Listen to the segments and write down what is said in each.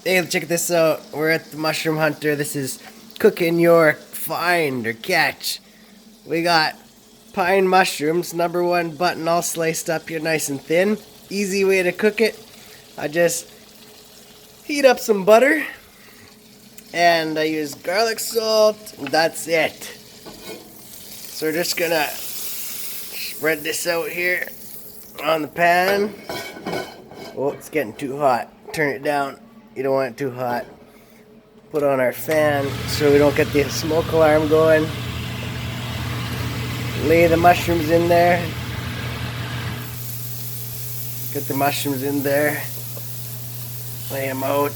Hey, check this out. We're at the Mushroom Hunter. This is cooking your find or catch. We got pine mushrooms, #1 button, all sliced up here nice and thin. Easy way to cook it. I just heat up some butter and I use garlic salt. And that's it. So we're just gonna spread this out here on the pan. Oh, it's getting too hot. Turn it down. You don't want it too hot. Put on our fan so we don't get the smoke alarm going. Lay the mushrooms in there. Get the mushrooms in there. Lay them out.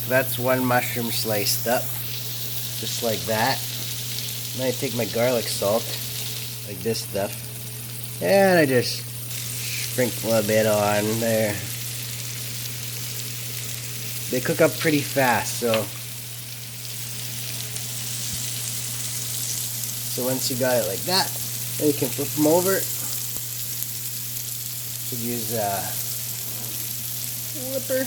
That's one mushroom sliced up. Just like that. Then I take my garlic salt, like this stuff, and I just sprinkle a bit on there. They cook up pretty fast, so once you got it like that, then you can flip them over. Could use a flipper.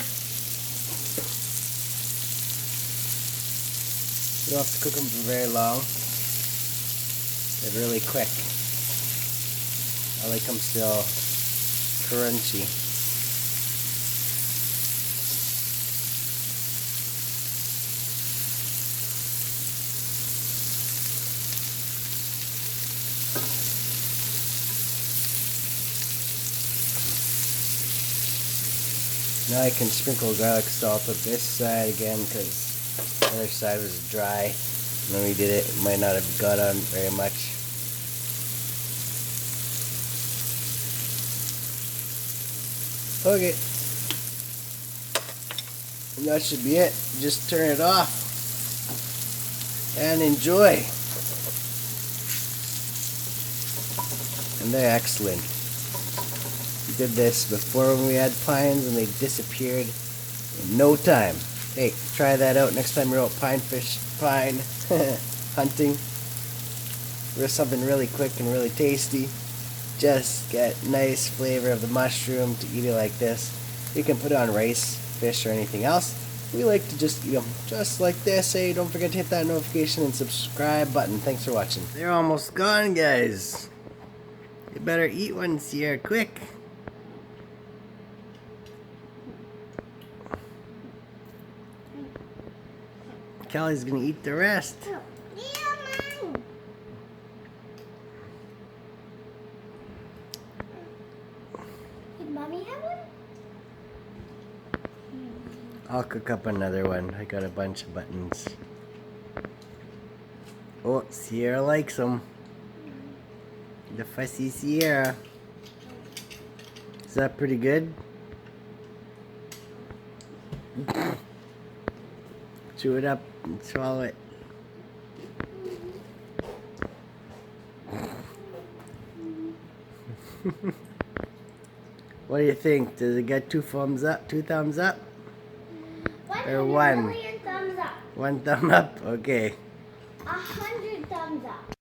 You don't have to cook them for very long. They're really quick. I like them still crunchy. Now I can sprinkle garlic salt up this side again because the other side was dry. When we did it, it might not have got on very much. Okay. And that should be it. Just turn it off and enjoy. And they're excellent. We did this before when we had pines and they disappeared in no time. Hey, try that out next time you're out pine hunting. For something really quick and really tasty. Just get nice flavor of the mushroom to eat it like this. You can put it on rice, fish, or anything else. We like to just eat them just like this. Hey, don't forget to hit that notification and subscribe button. Thanks for watching. They're almost gone, guys. You better eat ones here, quick. Kelly's gonna eat the rest. Did Mommy have one? I'll cook up another one. I got a bunch of buttons. Oh, Sierra likes them. The fussy Sierra. Is that pretty good? Chew it up and swallow it. What do you think? Does it get 2 thumbs up? 2 thumbs up? Or 1? 1 million thumbs up. 1 thumb up? Okay. 100 thumbs up.